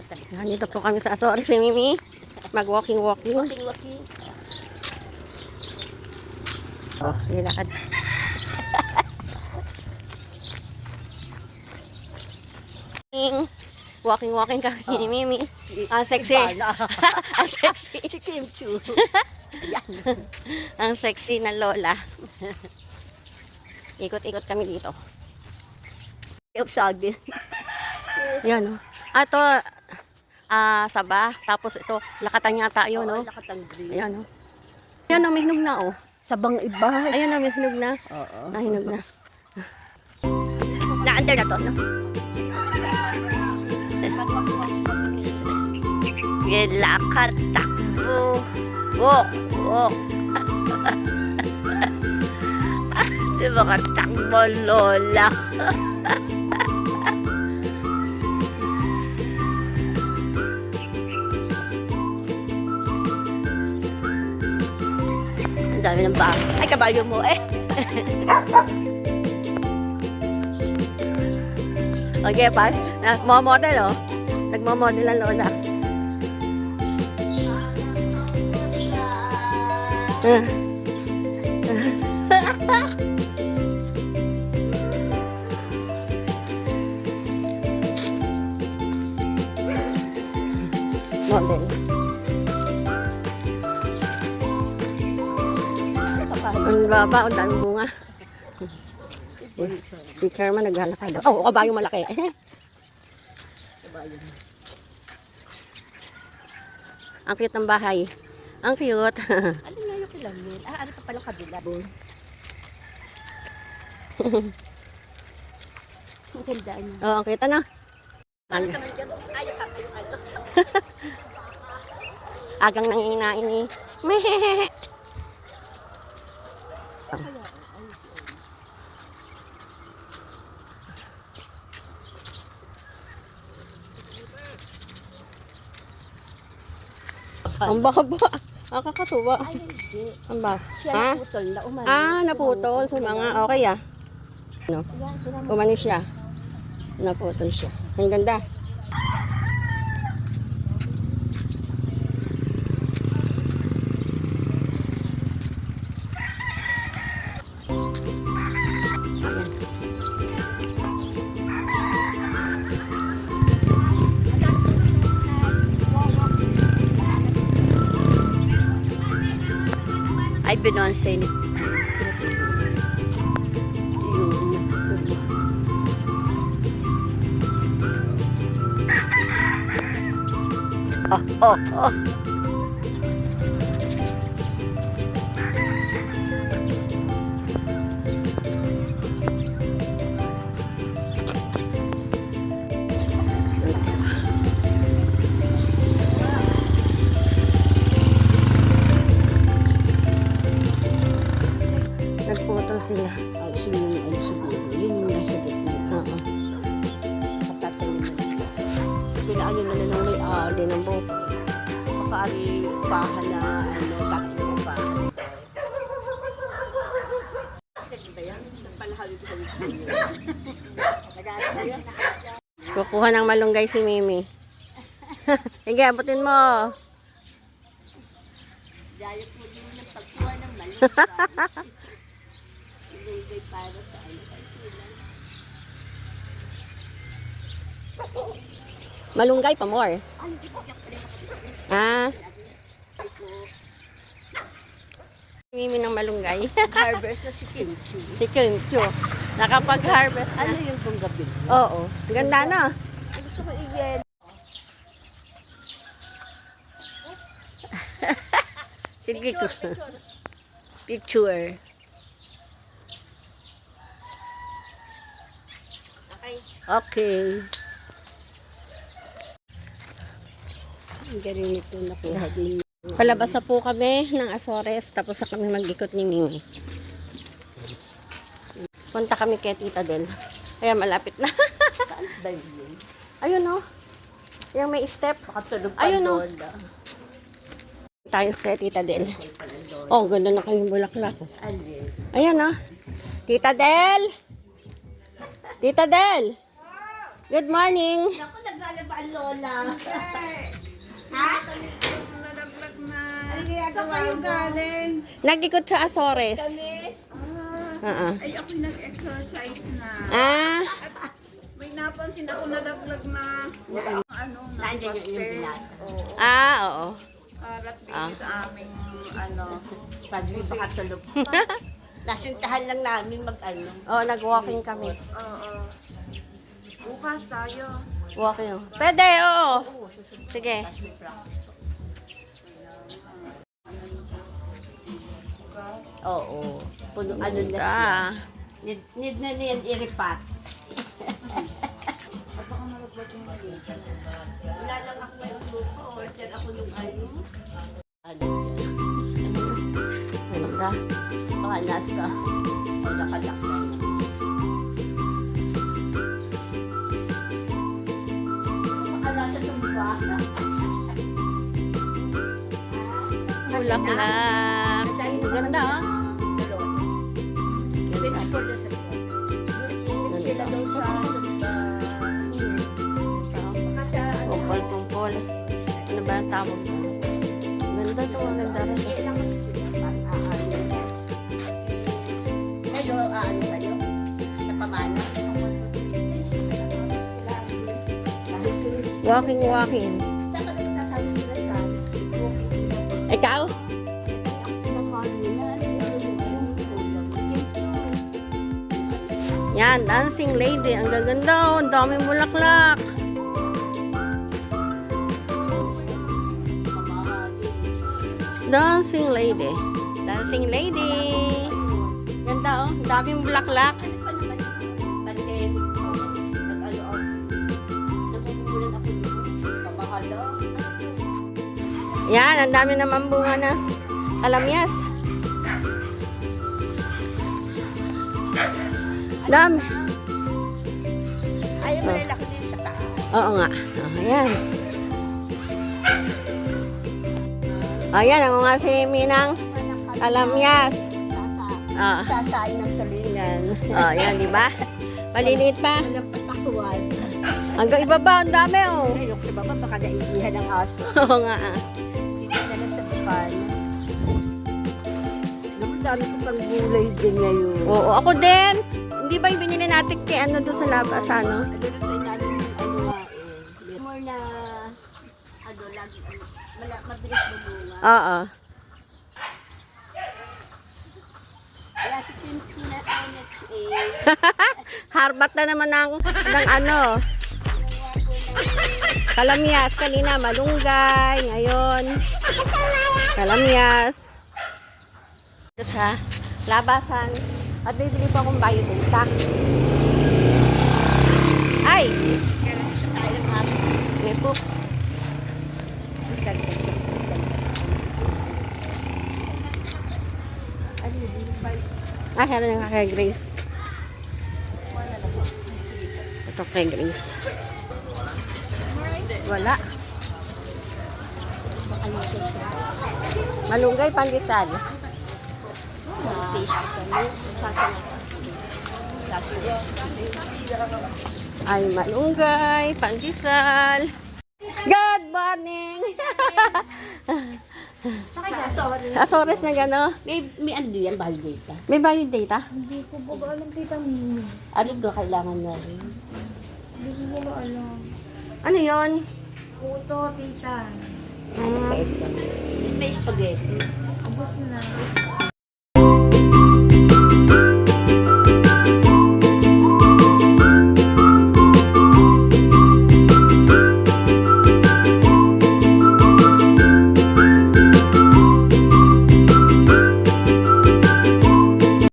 Yan, dito po kami sa Azores, si Mimi. Mag-walking-walking. Walking. Oh, nilakad. Walking kami ni Mimi. Ang sexy. Ang sexy. Si Kim Chu. Yan. Ang sexy na lola. Ikot-ikot kami dito. Sagdi. Yan, oh. Ato, Saba. Tapos ito, Lakatan yata yun, no? Lakatan green. Ayan, oh. Ayan, oh, may hinog na, oh. Sabang iba. Ayan, oh, may hinog na. Oo. Nahinog na. Na-under na to, no? Lakad, takbo. Walk. Di ba ka takbo, lola? Ang dami ng bahay. Ay, kabalyo mo eh. Okay, pa. Nagmamodel, oh. Nagmamodel ang lola. Model. Ang baba, ang daming bunga. Si Chairman naglalakad. Oh, kabayong malaki. Ang cute ng bahay. Ang cute. Ano nga yung kilamin? Ano pa palang kabila? Ang ganda niya. Oh, ang kita na. Agang nanginain ni. Mehehehe. Ang baba. Ang kakatuwa. Ay, hindi. Ang baba. Siya Ha? naputol na umano. Naputol sa mga. Okay, ah. No? Yan, sila mo. Umano siya. Naputol siya. Ang ganda. Ay, binonse ni. Oh. Nagputol sila. Ay, siguro. Yun yung nasa gitna. Oo. Patatayin mo. Pinaano na ng may Din ang buhok. Pakari pahan na tatlo pa. Kukuha ng malunggay si Mimi. Sige, abutin mo. Dahil po din ng pagkuha ng malunggay. Ibigay para sa Malunggay pa more. Mimi ng malunggay. harvest na si Kim Chu. Si Kim Chu. Nakapag-harvest na. Ano yung pong gabi? Oo. Ganda na. Gusto ko i-yan. Sige ko. Picture. Okay. Ang galing ito nakuha din. Palabas na po kami ng Azores. Tapos na kami mag-ikot ni Mimi. Punta kami kay Tita Del. Ayan, malapit na. Saan ba yun? Ayun, oh. Yung may step. Makatulog pa Ayun, oh. doon. Tayo kay Tita Del. Oh, ganda na kayong bulaklak. Alin? Ayan, oh. Tita Del! Tita Del! Good morning! Ako naglalaba ang lola. Ha? Nalaglag na. Ano ginagawa Saan kayo mo? galing? Nag-ikot sa Azores. Kami? Ay, ako'y nag-exercise na. Ah, May napansin ako nalaglag na. Ano, na Nandiyan yung pastel. binasa. Oo. oo. Karat din Ah. sa aming, ano. Sabi mo baka tulog. Nasintahan lang namin mag-ano. Oh, nag-walking kami. Oo. Bukas tayo. Walking. Pwede, oo. Sige. Tapos may practice. Oo. Puno, ano na siya. Ah. Need na niyan i-repat. Wala lang ako may lupo. Order ako ng ano. Ano dyan? Ganda. Baka nasa. O nakalak na. Baka nasa tumba. Bulaklak. Ganda, oh. Wait for the second. Sila daw sa tumba. Baka sa ano. Kumpol-kumpol. Ano ba ang tawag mo? Ganda to, ang ganda rin. Kayo, ano kayo? Sa pamana? Walking, walking. Saan ka nagtatawag sila sa Ikaw? Yan, dancing lady. Ang gaganda, oh. Ang daming bulaklak. Dancing lady. Dancing lady. Ganda, oh. Ang daming bulaklak. Yan, ang dami naman bunga na alamyas. Dami. Ayaw mo nila ko din sa taas. Oo nga. Ayan. Ayan, ang nga si Minang alamyas. Ah. Sasain ng tulingan. Oh, yan, di ba? Maliliit pa. Walang patakuan. Hanggang ibaba, ang dami, oh. Ay, yung sa baba, baka naiihan ng aso. Oo nga. Dito na lang sa bukan. Naku, dami ko pang gulay din ngayon. Oo, ako din. Hindi ba yung binili natin kay ano doon sa labas, ano? Nalulutay namin yung ano nga eh. More na, ano lang, mabilis bumunga. Oo. Kaya si Pintina NXA, Harbat na naman ng ano. Kalamyas. Kanina, malunggay. Ngayon, kalamyas. Ito sa labasan. At bibili ko akong biodata. Ay! kaya lang sa tayo ng aso. May po. Ano yun, yung bike. Ah, meron yung kay Grace. Ito kay Grace. Wala. Ano siya siya? Malunggay, pandesal. Mag-face kami. Ay, malunggay, pandesal. Good morning! Azores na gano. May ano yan, bahal data? May bayad data? Hindi ko ba alam tita mo? Ano ba kailangan na rin? Hindi ko ba alam. Ano yon? Puto, tita. Ah, Space spaghetti. Abos na.